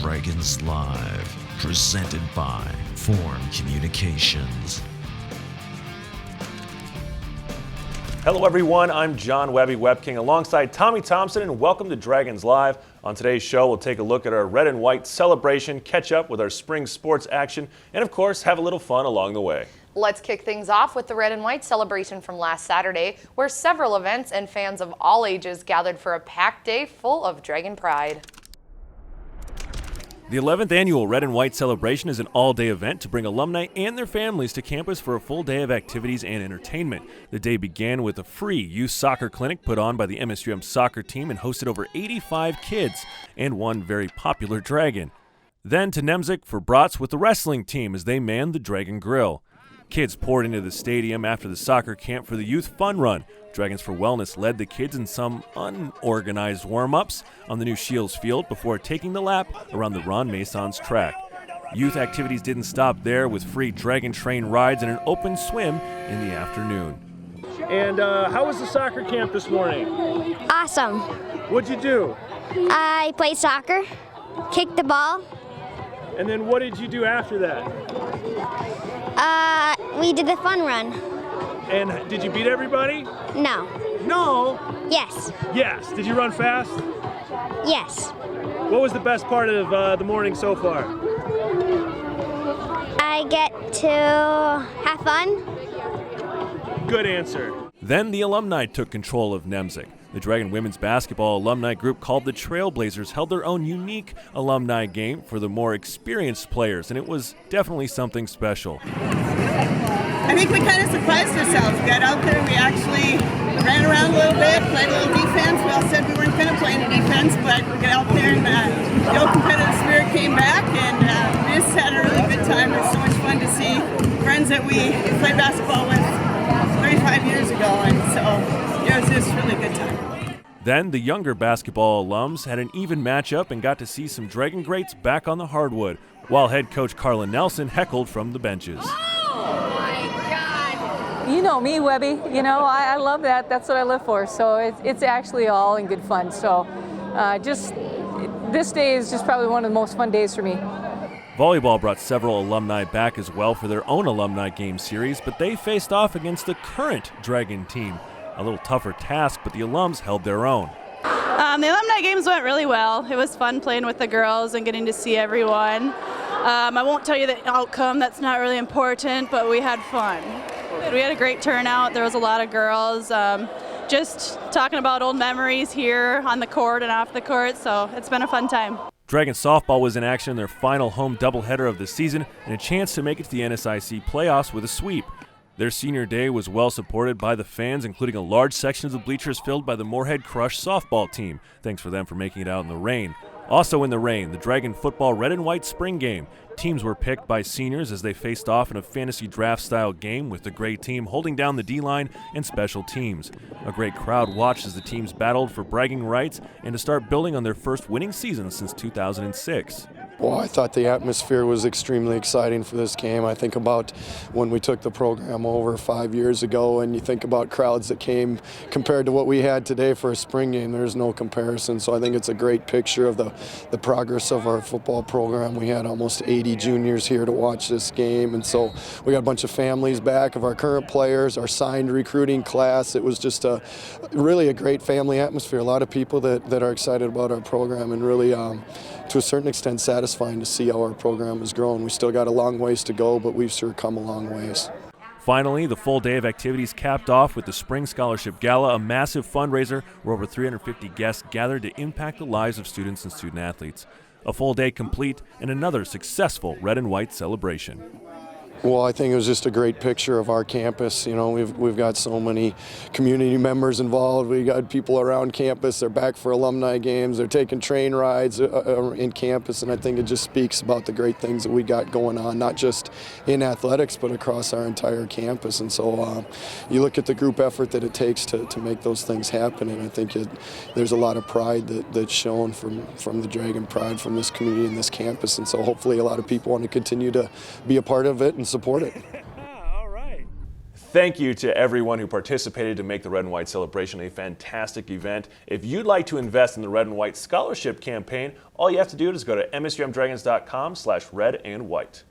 DragonsLIVE, presented by Form Communications. Hello everyone, I'm John Webbie, Web King, alongside Tommy Thompson, and welcome to Dragons Live. On today's show, we'll take a look at our Red and White celebration, catch up with our spring sports action, and of course, have a little fun along the way. Let's kick things off with the Red and White celebration from last Saturday, where several events and fans of all ages gathered for a packed day full of Dragon pride. The 11th annual Red and White celebration is an all-day event to bring alumni and their families to campus for a full day of activities and entertainment. The day began with a free youth soccer clinic put on by the MSUM soccer team and hosted over 85 kids and one very popular dragon. Then to Nemzik for brats with the wrestling team as they manned the Dragon Grill. Kids poured into the stadium after the soccer camp for the Youth Fun Run. Dragons for Wellness led the kids in some unorganized warm-ups on the new Shields Field before taking the lap around the Ron Mason's track. Youth activities didn't stop there with free Dragon Train rides and an open swim in the afternoon. And how was the soccer camp this morning? Awesome. What'd you do? I played soccer, kicked the ball. And then what did you do after that? We did the fun run. And did you beat everybody? No. No? Yes. Yes. Did you run fast? Yes. What was the best part of the morning so far? I get to have fun. Good answer. Then the alumni took control of Nemzik. The Dragon women's basketball alumni group called the Trailblazers held their own unique alumni game for the more experienced players, and it was definitely something special. I think we kind of surprised ourselves. We got out there, we actually ran around a little bit, played a little defense. We all said we weren't going to play any defense, but we got out there and the old competitive spirit came back, and we just had a really good time. It was so much fun to see friends that we played basketball with 35 years ago, and so it was just a really good time. Then the younger basketball alums had an even matchup and got to see some Dragon greats back on the hardwood, while head coach Carla Nelson heckled from the benches. You know me, Webbie. You know, I love that. That's what I live for. So it's actually all in good fun. So this day is just probably one of the most fun days for me. Volleyball brought several alumni back as well for their own alumni game series, but they faced off against the current Dragon team. A little tougher task, but the alums held their own. The alumni games went really well. It was fun playing with the girls and getting to see everyone. I won't tell you the outcome, that's not really important, but we had fun. We had a great turnout. There was a lot of girls just talking about old memories here on the court and off the court, so it's been a fun time. Dragon softball was in action in their final home doubleheader of the season and a chance to make it to the NSIC playoffs with a sweep. Their senior day was well supported by the fans, including a large section of the bleachers filled by the Moorhead Crush softball team. Thanks for them for making it out in the rain. Also in the rain, the Dragon football Red and White spring game. Teams were picked by seniors as they faced off in a fantasy draft-style game with the gray team holding down the D-line and special teams. A great crowd watched as the teams battled for bragging rights and to start building on their first winning season since 2006. Well, I thought the atmosphere was extremely exciting for this game. I think about when we took the program over 5 years ago, and you think about crowds that came compared to what we had today for a spring game. There's no comparison. So I think it's a great picture of the progress of our football program. We had almost 80 juniors here to watch this game, and so we got a bunch of families back of our current players, our signed recruiting class. It was just really a great family atmosphere. A lot of people that are excited about our program, and really to a certain extent satisfying to see how our program has grown. We still got a long ways to go, but we've sure come a long ways. Finally, the full day of activities capped off with the Spring Scholarship Gala, a massive fundraiser where over 350 guests gathered to impact the lives of students and student athletes. A full day complete and another successful Red and White celebration. Well, I think it was just a great picture of our campus. You know, we've got so many community members involved. We got people around campus. They're back for alumni games. They're taking train rides in campus, and I think it just speaks about the great things that we got going on, not just in athletics, but across our entire campus. And so you look at the group effort that it takes to make those things happen, and I think there's a lot of pride that's shown from the Dragon pride from this community and this campus. And so hopefully a lot of people want to continue to be a part of it and support it. All right. Thank you to everyone who participated to make the Red and White Celebration a fantastic event. If you'd like to invest in the Red and White Scholarship Campaign, all you have to do is go to msumdragons.com/red-and-white.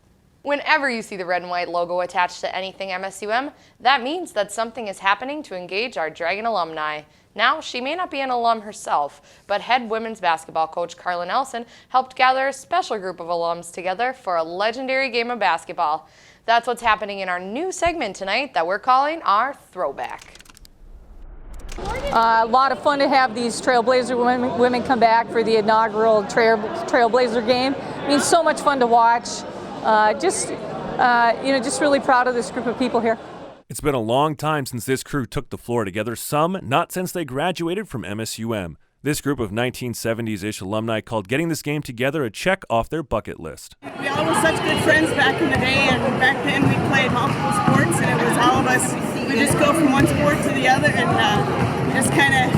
Whenever you see the red and white logo attached to anything MSUM, that means that something is happening to engage our Dragon alumni. Now, she may not be an alum herself, but head women's basketball coach Carla Nelson helped gather a special group of alums together for a legendary game of basketball. That's what's happening in our new segment tonight that we're calling our Throwback. A lot of fun to have these Trailblazer women come back for the inaugural Trailblazer game. It means so much fun to watch. Just really proud of this group of people here. It's been a long time since this crew took the floor together, some not since they graduated from MSUM. This group of 1970s-ish alumni called getting this game together a check off their bucket list. We all were such good friends back in the day, and back then we played multiple sports, and it was all of us. We just go from one sport to the other, and just kind of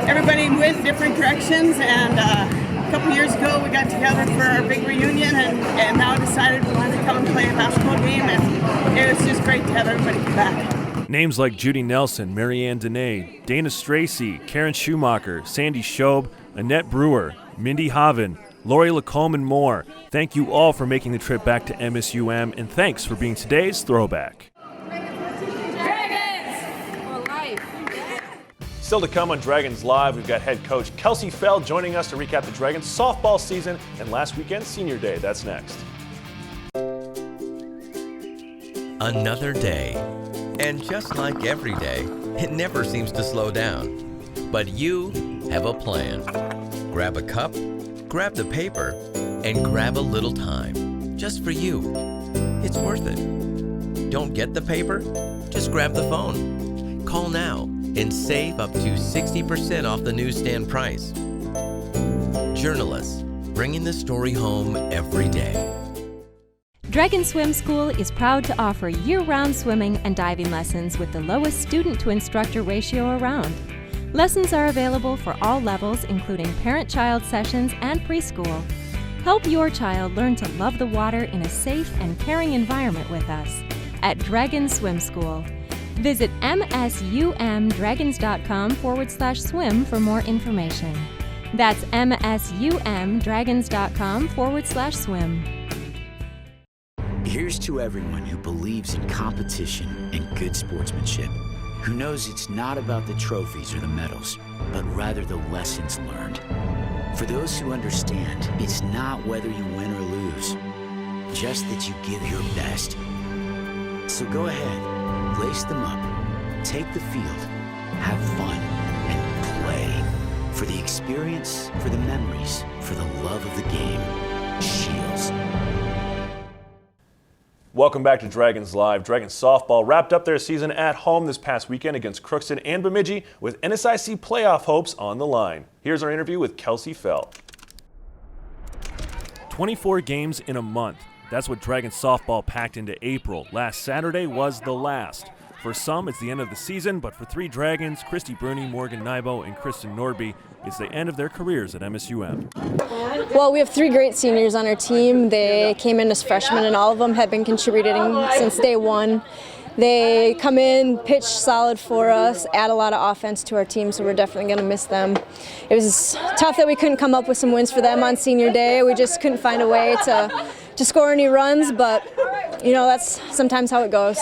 everybody went different directions. And a couple years ago, we got together for our big reunion, and now decided we wanted to come and play a basketball game, and it was just great to have everybody come back. Names like Judy Nelson, Marianne Dene, Dana Stracy, Karen Schumacher, Sandy Shobe, Annette Brewer, Mindy Haven, Lori Lacombe, and more. Thank you all for making the trip back to MSUM, and thanks for being today's Throwback. Still to come on Dragons Live, we've got head coach Kelsey Fell joining us to recap the Dragons softball season and last weekend's senior day. That's next. Another day. And just like every day, it never seems to slow down. But you have a plan. Grab a cup, grab the paper, and grab a little time. Just for you. It's worth it. Don't get the paper? Just grab the phone. Call now and save up to 60% off the newsstand price. Journalists, bringing the story home every day. Dragon Swim School is proud to offer year-round swimming and diving lessons with the lowest student-to-instructor ratio around. Lessons are available for all levels, including parent-child sessions and preschool. Help your child learn to love the water in a safe and caring environment with us at Dragon Swim School. Visit msumdragons.com/swim for more information. That's msumdragons.com/swim. Here's to everyone who believes in competition and good sportsmanship, who knows it's not about the trophies or the medals, but rather the lessons learned. For those who understand, it's not whether you win or lose, just that you give your best. So go ahead, lace them up, take the field, have fun, and play. For the experience, for the memories, for the love of the game. Shields. Welcome back to Dragons Live. Dragons softball wrapped up their season at home this past weekend against Crookston and Bemidji with NSIC playoff hopes on the line. Here's our interview with Kelsey Fell. 24 games in a month. That's what Dragons softball packed into April. Last Saturday was the last. For some, it's the end of the season, but for three Dragons, Christy Bruni, Morgan Nybo, and Kristen Nordby, it's the end of their careers at MSUM. Well, we have three great seniors on our team. They came in as freshmen, and all of them have been contributing since day one. They come in, pitch solid for us, add a lot of offense to our team, so we're definitely going to miss them. It was tough that we couldn't come up with some wins for them on senior day. We just couldn't find a way to score any runs, but that's sometimes how it goes.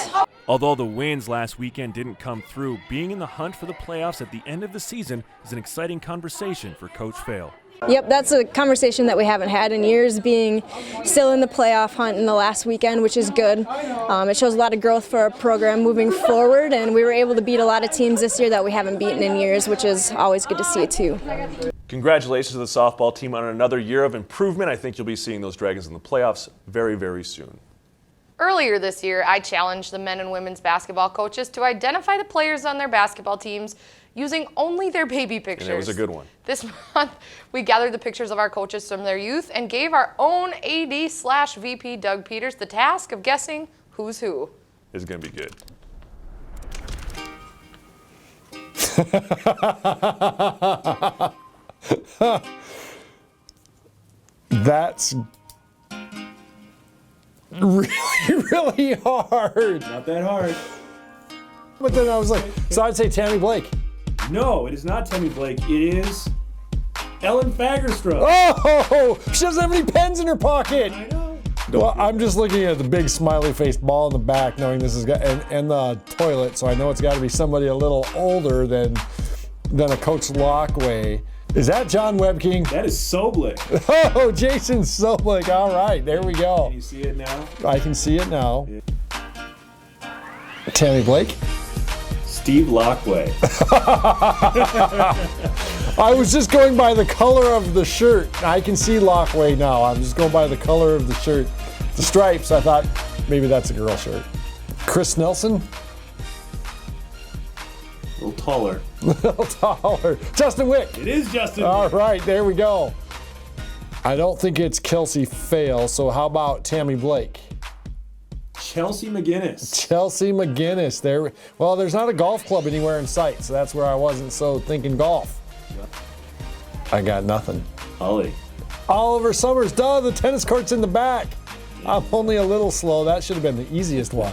Although the wins last weekend didn't come through, being in the hunt for the playoffs at the end of the season is an exciting conversation for Coach Fale. Yep, that's a conversation that we haven't had in years, being still in the playoff hunt in the last weekend, which is good. It shows a lot of growth for our program moving forward, and we were able to beat a lot of teams this year that we haven't beaten in years, which is always good to see it too. Congratulations to the softball team on another year of improvement. I think you'll be seeing those Dragons in the playoffs very, very soon. Earlier this year, I challenged the men and women's basketball coaches to identify the players on their basketball teams using only their baby pictures. And it was a good one. This month, we gathered the pictures of our coaches from their youth and gave our own AD/VP Doug Peters the task of guessing who's who. It's going to be good. That's really, really hard. Not that hard. But then I was like, so I'd say Tammy Blake. No, it is not Tammy Blake. It is Ellen Fagerstrom. Oh, she doesn't have any pens in her pocket. I know. Well, I'm just looking at the big smiley-faced ball in the back, knowing this is and the toilet, so I know it's got to be somebody a little older than a Coach Lockway. Is that John Webking? That is Soblik. Oh, Jason Soblik. All right, there we go. Can you see it now? I can see it now. Tammy Blake? Steve Lockway. I was just going by the color of the shirt. I can see Lockway now. I'm just going by the color of the shirt. The stripes, I thought maybe that's a girl shirt. Chris Nelson? A little taller. A little taller. Justin Wick. It is Justin All Wick. right, there we go. I don't think it's Kelsey Fail, so how about Tammy Blake? Chelsea McGinnis. Chelsea McGinnis. There. Well, there's not a golf club anywhere in sight, so that's where I wasn't so thinking golf. I got nothing. Holly. Oliver Summers. Duh, the tennis court's in the back. I'm only a little slow. That should have been the easiest one.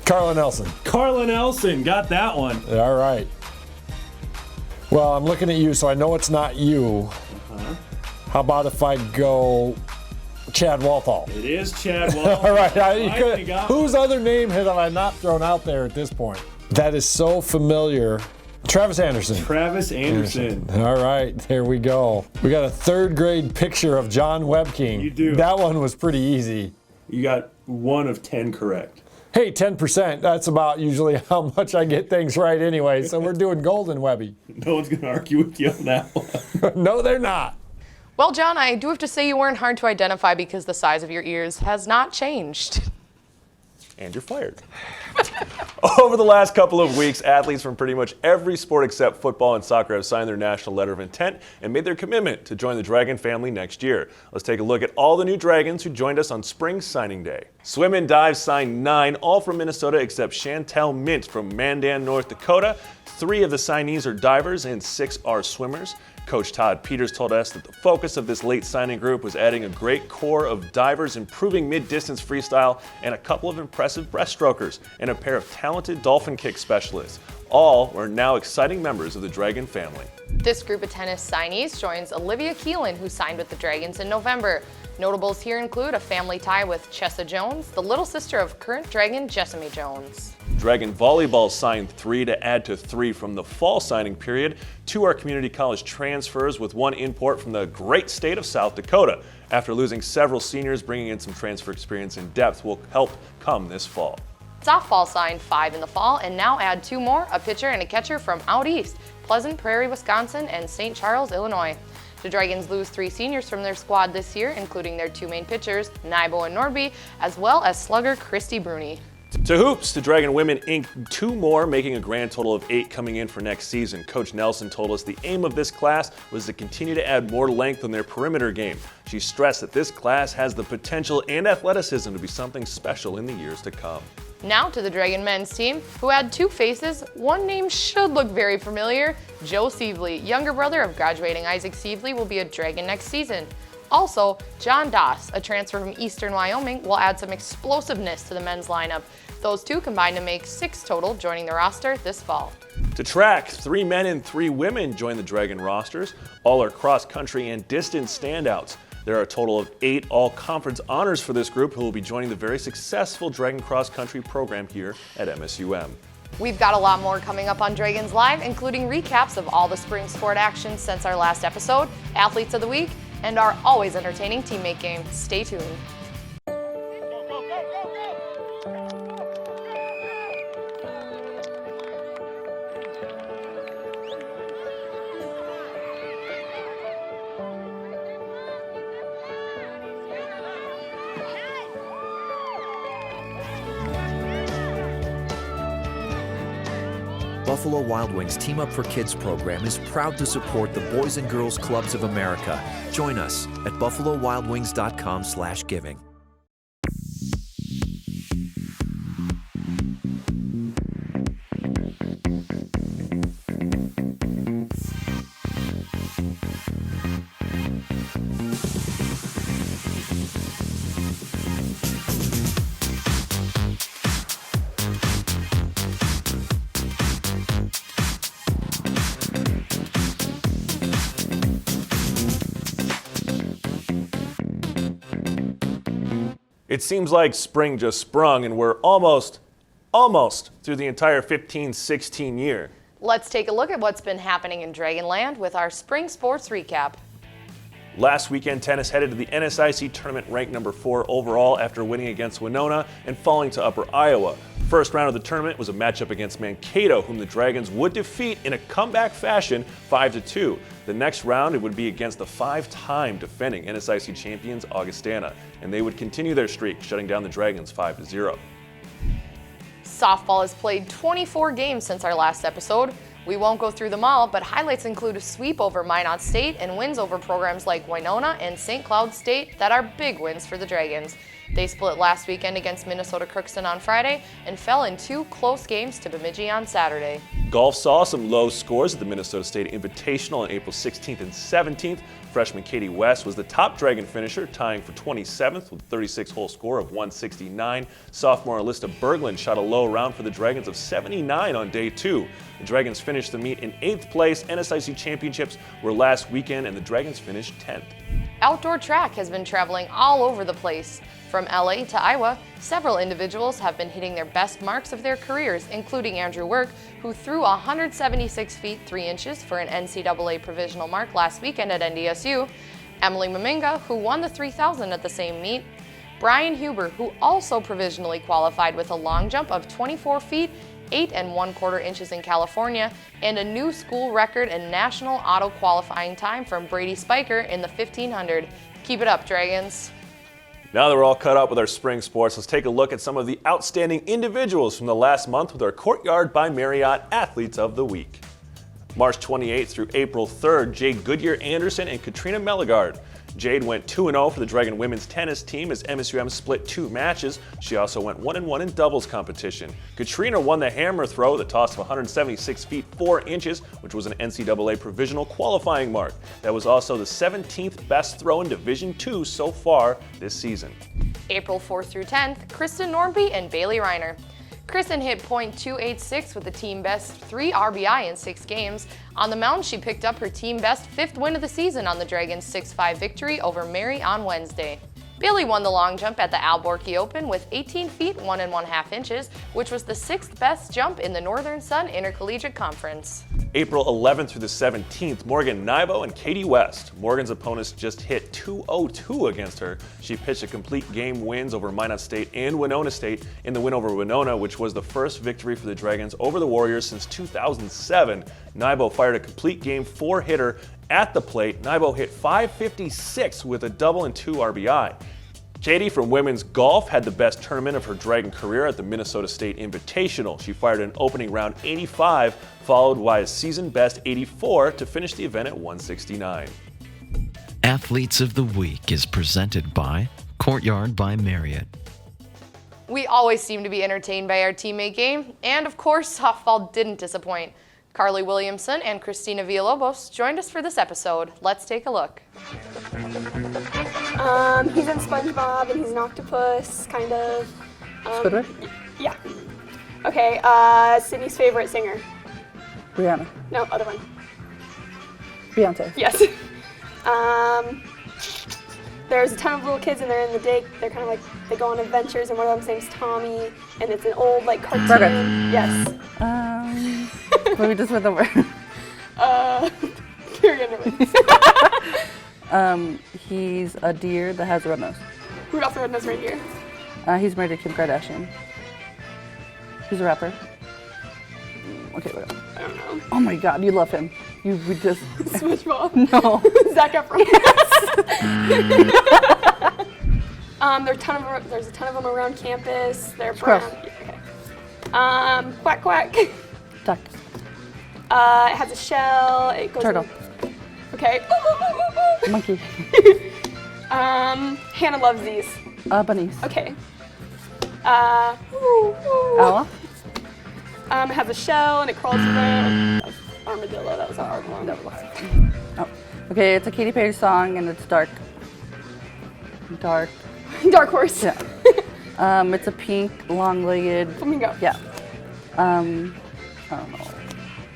Carla Nelson. Carla Nelson. Got that one. All right. Well, I'm looking at you, so I know it's not you. How about if I go Chad Walthall? It is Chad Walthall. All right. Whose other name have I not thrown out there at this point? That is so familiar. Travis Anderson. Travis Anderson. All right, there we go. We got a third grade picture of John Webking. You do. That one was pretty easy. You got 1 of 10 correct. Hey, 10%, that's about usually how much I get things right anyway, so we're doing golden, Webbie. No one's going to argue with you on that one. No, they're not. Well, John, I do have to say you weren't hard to identify because the size of your ears has not changed. And you're fired. Over the last couple of weeks, athletes from pretty much every sport except football and soccer have signed their national letter of intent and made their commitment to join the Dragon family next year. Let's take a look at all the new Dragons who joined us on Spring Signing Day. Swim and dive signed 9, all from Minnesota except Chantel Mint from Mandan, North Dakota. 3 of the signees are divers and 6 are swimmers. Coach Todd Peters told us that the focus of this late signing group was adding a great core of divers, improving mid-distance freestyle, and a couple of impressive breaststrokers, and a pair of talented dolphin kick specialists. All are now exciting members of the Dragon family. This group of tennis signees joins Olivia Keelan, who signed with the Dragons in November. Notables here include a family tie with Chessa Jones, the little sister of current Dragon Jessamy Jones. Dragon Volleyball signed 3 to add to 3 from the fall signing period. 2 are community college transfers, with 1 import from the great state of South Dakota. After losing several seniors, bringing in some transfer experience and depth will help come this fall. Softball signed 5 in the fall and now add 2 more, a pitcher and a catcher from out east, Pleasant Prairie, Wisconsin and St. Charles, Illinois. The Dragons lose 3 seniors from their squad this year, including their 2 main pitchers, Nybo and Nordby, as well as slugger Christy Bruni. To hoops, the Dragon women inked 2 more, making a grand total of 8 coming in for next season. Coach Nelson told us the aim of this class was to continue to add more length on their perimeter game. She stressed that this class has the potential and athleticism to be something special in the years to come. Now to the Dragon men's team, who had 2 faces. One name should look very familiar, Joe Sievely, younger brother of graduating Isaac Sievely, will be a Dragon next season. Also, John Doss, a transfer from Eastern Wyoming, will add some explosiveness to the men's lineup. Those 2 combine to make 6 total, joining the roster this fall. To track, 3 men and 3 women join the Dragon rosters. All are cross-country and distance standouts. There are a total of 8 all-conference honors for this group who will be joining the very successful Dragon cross-country program here at MSUM. We've got a lot more coming up on Dragons Live, including recaps of all the spring sport action since our last episode, athletes of the week, and our always entertaining teammate game. Stay tuned. Buffalo Wild Wings Team Up for Kids program is proud to support the Boys and Girls Clubs of America. Join us at buffalowildwings.com/giving. It seems like spring just sprung and we're almost through the entire 15-16 year. Let's take a look at what's been happening in Dragonland with our spring sports recap. Last weekend, tennis headed to the NSIC tournament ranked number 4 overall after winning against Winona and falling to Upper Iowa. First round of the tournament was a matchup against Mankato, whom the Dragons would defeat in a comeback fashion 5-2. The next round, it would be against the 5-time defending NSIC champions Augustana, and they would continue their streak, shutting down the Dragons 5-0. Softball has played 24 games since our last episode. We won't go through them all, but highlights include a sweep over Minot State and wins over programs like Winona and St. Cloud State that are big wins for the Dragons. They split last weekend against Minnesota Crookston on Friday and fell in 2 close games to Bemidji on Saturday. Golf saw some low scores at the Minnesota State Invitational on April 16th and 17th. Freshman Katie West was the top Dragon finisher, tying for 27th with a 36-hole score of 169. Sophomore Alyssa Berglund shot a low round for the Dragons of 79 on day 2. The Dragons finished the meet in 8th place. NSIC championships were last weekend and the Dragons finished 10th. Outdoor track has been traveling all over the place. From LA to Iowa, several individuals have been hitting their best marks of their careers, including Andrew Work, who threw 176 feet 3 inches for an NCAA provisional mark last weekend at NDSU, Emily Maminga, who won the 3000 at the same meet, Brian Huber, who also provisionally qualified with a long jump of 24 feet 8 1/4 inches in California, and a new school record and national auto qualifying time from Brady Spiker in the 1500. Keep it up, Dragons. Now that we're all caught up with our spring sports, let's take a look at some of the outstanding individuals from the last month with our Courtyard by Marriott Athletes of the Week. March 28th through April 3rd, Jade Goodyear Anderson and Katrina Meligard. Jade went 2-0 for the Dragon women's tennis team as MSUM split 2 matches. She also went 1-1 in doubles competition. Katrina won the hammer throw with a toss of 176 feet 4 inches, which was an NCAA provisional qualifying mark. That was also the 17th best throw in Division II so far this season. April 4th through 10th, Kristen Norby and Bailey Reiner. Kristen hit .286 with the team best 3 RBI in 6 games. On the mound, she picked up her team best 5th win of the season on the Dragons' 6-5 victory over Mary on Wednesday. Bailey won the long jump at the Alborky Open with 18 feet 1 1/2 inches, which was the 6th best jump in the Northern Sun Intercollegiate Conference. April 11th through the 17th, Morgan Nybo and Katie West. Morgan's opponents just hit .202 against her. She pitched a complete game wins over Minot State and Winona State in the win over Winona, which was the first victory for the Dragons over the Warriors since 2007. Nybo fired a complete game 4-hitter at the plate. Nybo hit .556 with a double and 2 RBI. Katie from women's golf had the best tournament of her Dragon career at the Minnesota State Invitational. She fired an opening round 85, followed by a season best 84 to finish the event at 169. Athletes of the Week is presented by Courtyard by Marriott. We always seem to be entertained by our teammate game, and of course, softball didn't disappoint. Carly Williamson and Christina Villalobos joined us for this episode. Let's take a look. He's in SpongeBob and he's an octopus, kind of. Squidward? Yeah. Okay, Sydney's favorite singer. Rihanna. No, other one. Beyonce. Yes. There's a ton of little kids and they're in the day. They're kind of like, they go on adventures and one of them's name's Tommy and it's an old like cartoon. Rugrats. Yes. Let me just put the word. Carrie Underwood. He's a deer that has a red nose. Rudolph the Red-Nosed Reindeer. He's married to Kim Kardashian. He's a rapper. Okay, what else? I don't know. Oh my God, you love him. You would just. SpongeBob. No. Zac Efron. There's a ton of them around campus. They're brown. Yeah, okay. Quack quack. Duck. It has a shell. It goes. Turtle. Okay. Monkey. Hannah loves these. Bunnies. Okay. Owl. It has a shell and it crawls around. Armadillo. That was a hard one. Oh. Okay, it's a Katy Perry song and it's dark. Dark. Dark horse. Yeah. It's a pink, long-legged. Flamingo. Yeah. I don't know.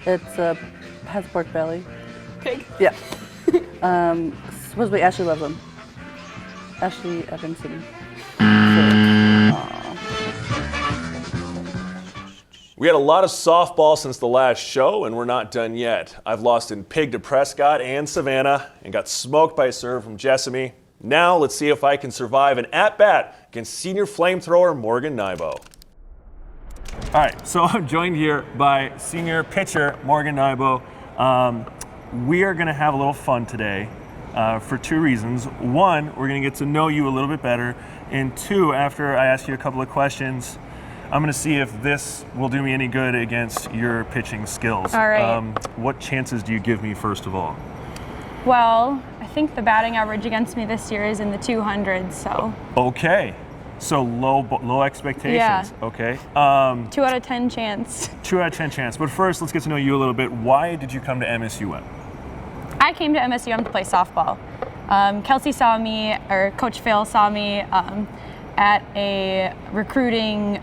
It's has pork belly. Pig. Yeah. Supposedly Ashley loves them. Ashley Evanson. So, We had a lot of softball since the last show, and we're not done yet. I've lost in pig to Prescott and Savannah and got smoked by a serve from Jessamy. Now let's see if I can survive an at-bat against senior flamethrower Morgan Nybo. All right, so I'm joined here by senior pitcher Morgan Nybo. We are going to have a little fun today for two reasons. One, we're going to get to know you a little bit better. And two, after I ask you a couple of questions, I'm going to see if this will do me any good against your pitching skills. All right. What chances do you give me, first of all? Well, I think the batting average against me this year is in the 200s, so. Okay. So low expectations. Yeah. Okay. 2 out of 10 chance. 2 out of 10 chance. But first, let's get to know you a little bit. Why did you come to MSUM? I came to MSUM to play softball. Kelsey saw me, or Coach Phil saw me at a recruiting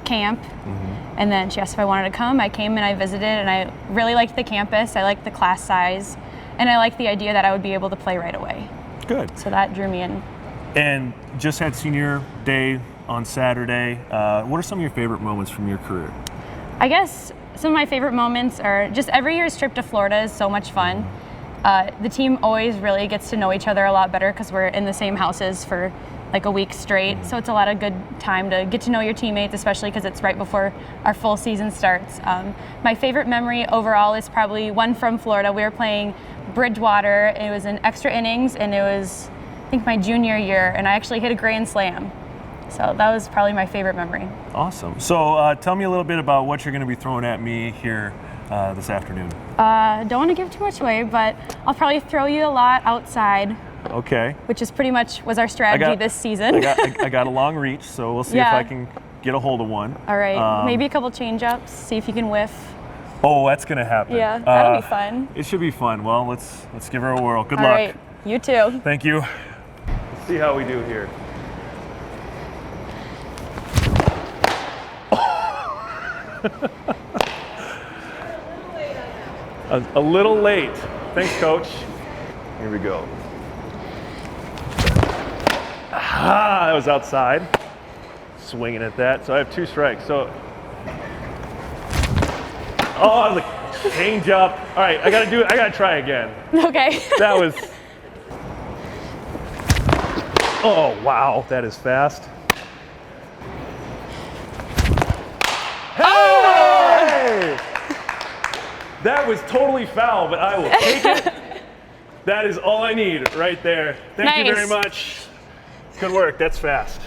camp, and then she asked if I wanted to come. I came and I visited, and I really liked the campus. I liked the class size, and I liked the idea that I would be able to play right away. Good. So that drew me in. And just had senior day on Saturday. What are some of your favorite moments from your career? I guess some of my favorite moments are just every year's trip to Florida is so much fun. The team always really gets to know each other a lot better because we're in the same houses for like a week straight. So it's a lot of good time to get to know your teammates, especially because it's right before our full season starts. My favorite memory overall is probably one from Florida. We were playing Bridgewater. It was in extra innings, and it was, I think, my junior year, and I actually hit a grand slam. So that was probably my favorite memory. Awesome. So tell me a little bit about what you're going to be throwing at me here this afternoon. Don't want to give too much away, but I'll probably throw you a lot outside. Okay. Which is pretty much was our strategy this season. I got a long reach, so we'll see if I can get a hold of one. All right. Maybe a couple change-ups, see if you can whiff. Oh, that's going to happen. Yeah, that'll be fun. It should be fun. Well, let's give her a whirl. Good All luck. right. You too. Thank you. Let's see how we do here. A little late. Thanks, Coach. Here we go. Ah, that was outside. Swinging at that. So I have 2 strikes. So, oh, the change up. All right, I gotta try again. Okay. That was. Oh wow, that is fast. Hey! That was totally foul, but I will take it. That is all I need right there. Thank you very much. Good work. That's fast.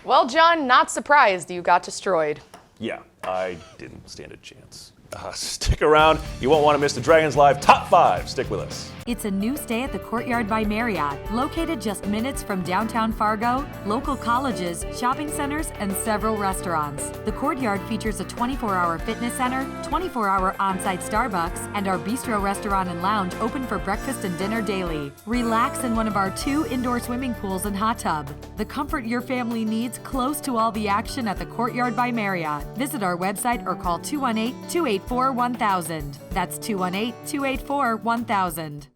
Well, John, not surprised you got destroyed. Yeah, I didn't stand a chance. Stick around. You won't want to miss the DragonsLIVE Top 5. Stick with us. It's a new stay at the Courtyard by Marriott, located just minutes from downtown Fargo, local colleges, shopping centers, and several restaurants. The Courtyard features a 24-hour fitness center, 24-hour on-site Starbucks, and our bistro restaurant and lounge open for breakfast and dinner daily. Relax in one of our 2 indoor swimming pools and hot tub. The comfort your family needs close to all the action at the Courtyard by Marriott. Visit our website or call 218-284-1000. That's 218-284-1000.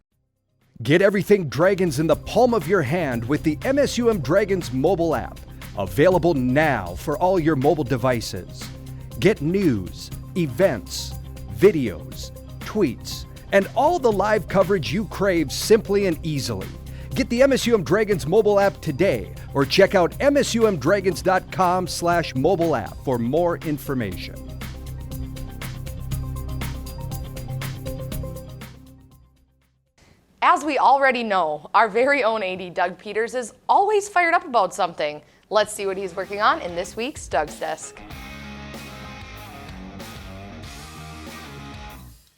Get everything Dragons in the palm of your hand with the MSUM Dragons mobile app, available now for all your mobile devices. Get news, events, videos, tweets, and all the live coverage you crave simply and easily. Get the MSUM Dragons mobile app today or check out msumdragons.com/mobile app for more information. As we already know, our very own AD Doug Peters is always fired up about something. Let's see what he's working on in this week's Doug's Desk.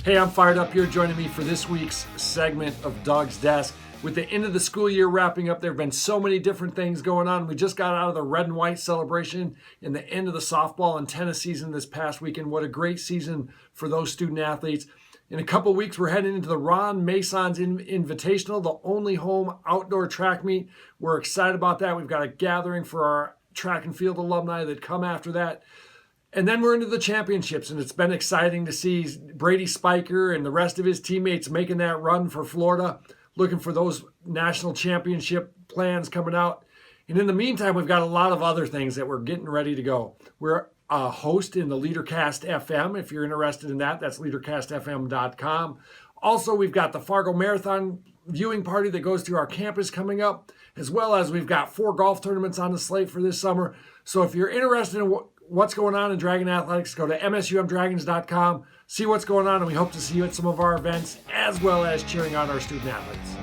Hey, I'm fired up. You're joining me for this week's segment of Doug's Desk. With the end of the school year wrapping up, there have been so many different things going on. We just got out of the Red Whtie Celebration and the end of the softball and tennis season this past weekend. What a great season for those student athletes. In a couple weeks, we're heading into the Ron Masons Invitational, the only home outdoor track meet. We're excited about that. We've got a gathering for our track and field alumni that come after that. And then we're into the championships, and it's been exciting to see Brady Spiker and the rest of his teammates making that run for Florida, looking for those national championship plans coming out. And in the meantime, we've got a lot of other things that we're getting ready to go. We're a host in the LeaderCast FM. If you're interested in that, that's leadercastfm.com. Also, we've got the Fargo Marathon viewing party that goes through our campus coming up, as well as we've got 4 golf tournaments on the slate for this summer. So if you're interested in what's going on in Dragon Athletics, go to MSUMDragons.com, see what's going on, and we hope to see you at some of our events, as well as cheering on our student athletes.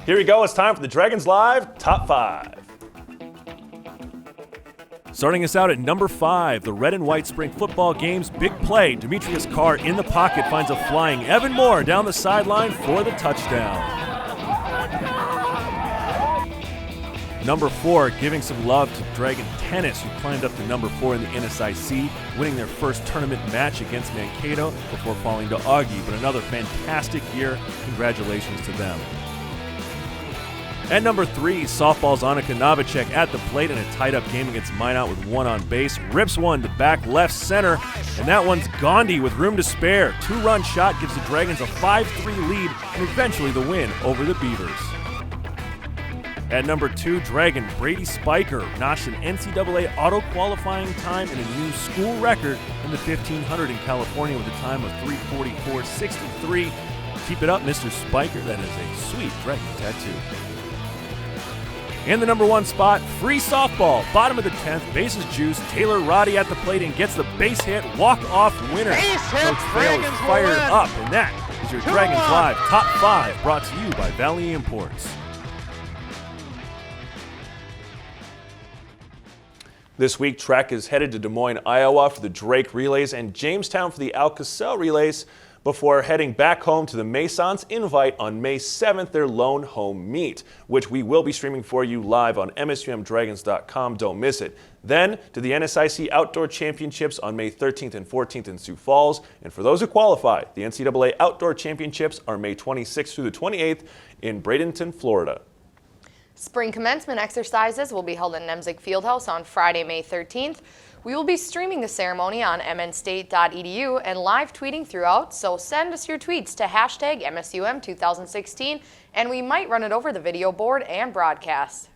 Here we go. It's time for the Dragons Live Top 5. Starting us out at number 5, the Red and White Spring Football Games big play. Demetrius Carr in the pocket finds a flying Evan Moore down the sideline for the touchdown. Number 4, giving some love to Dragon Tennis, who climbed up to number 4 in the NSIC, winning their first tournament match against Mankato before falling to Augie. But another fantastic year. Congratulations to them. At number 3, softball's Annika Novacek at the plate in a tied-up game against Minot with 1 on base. Rips one to back left center, and that one's Gandhi with room to spare. 2-run shot gives the Dragons a 5-3 lead and eventually the win over the Beavers. At number 2, Dragon Brady Spiker notched an NCAA auto-qualifying time and a new school record in the 1500 in California with a time of 3:44.63. Keep it up, Mr. Spiker. That is a sweet Dragon tattoo. In the number 1 spot, free softball, bottom of the 10th, bases juice, Taylor Roddy at the plate and gets the base hit, walk-off winner. Coach Vail is fired up, and that is your Dragons Live Top 5, brought to you by Valley Imports. This week, track is headed to Des Moines, Iowa for the Drake Relays and Jamestown for the Alka-Seltz Relays, before heading back home to the Masons Invite on May 7th, their lone home meet, which we will be streaming for you live on MSUMDragons.com. Don't miss it. Then to the NSIC Outdoor Championships on May 13th and 14th in Sioux Falls. And for those who qualify, the NCAA Outdoor Championships are May 26th through the 28th in Bradenton, Florida. Spring commencement exercises will be held at Nemzik Fieldhouse on Friday, May 13th. We will be streaming the ceremony on mnstate.edu and live tweeting throughout, so send us your tweets to hashtag MSUM2016, and we might run it over the video board and broadcast.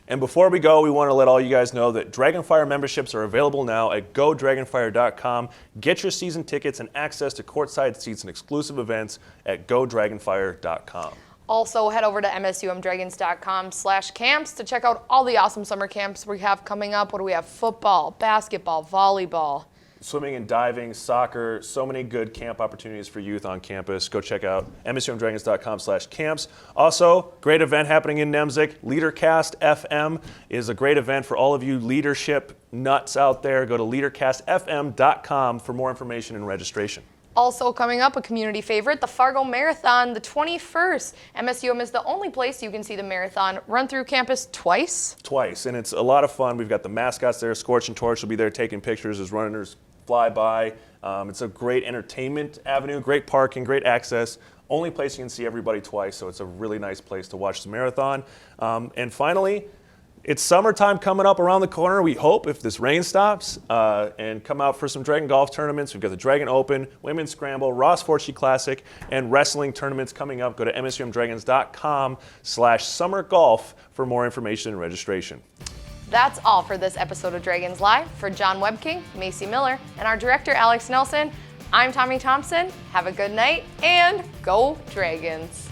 And before we go, we want to let all you guys know that Dragonfire memberships are available now at GoDragonFire.com. Get your season tickets and access to courtside seats and exclusive events at GoDragonFire.com. Also, head over to MSUMDragons.com/camps to check out all the awesome summer camps we have coming up. What do we have? Football, basketball, volleyball. Swimming and diving, soccer, so many good camp opportunities for youth on campus. Go check out MSUMDragons.com/camps. Also, great event happening in Nemzik. LeaderCast FM is a great event for all of you leadership nuts out there. Go to LeaderCastFM.com for more information and registration. Also coming up, a community favorite, the Fargo Marathon, the 21st. MSUM is the only place you can see the marathon run through campus twice. Twice, and it's a lot of fun. We've got the mascots there. Scorch and Torch will be there taking pictures as runners fly by. It's a great entertainment avenue, great parking, great access. Only place you can see everybody twice, so it's a really nice place to watch the marathon. And finally, it's summertime coming up around the corner, we hope, if this rain stops, and come out for some Dragon golf tournaments. We've got the Dragon Open, Women's Scramble, Ross Fortune Classic, and wrestling tournaments coming up. Go to MSUMDragons.com/summergolf for more information and registration. That's all for this episode of Dragons Live. For John Webking, Macy Miller, and our director, Alex Nelson, I'm Tommy Thompson. Have a good night, and go Dragons.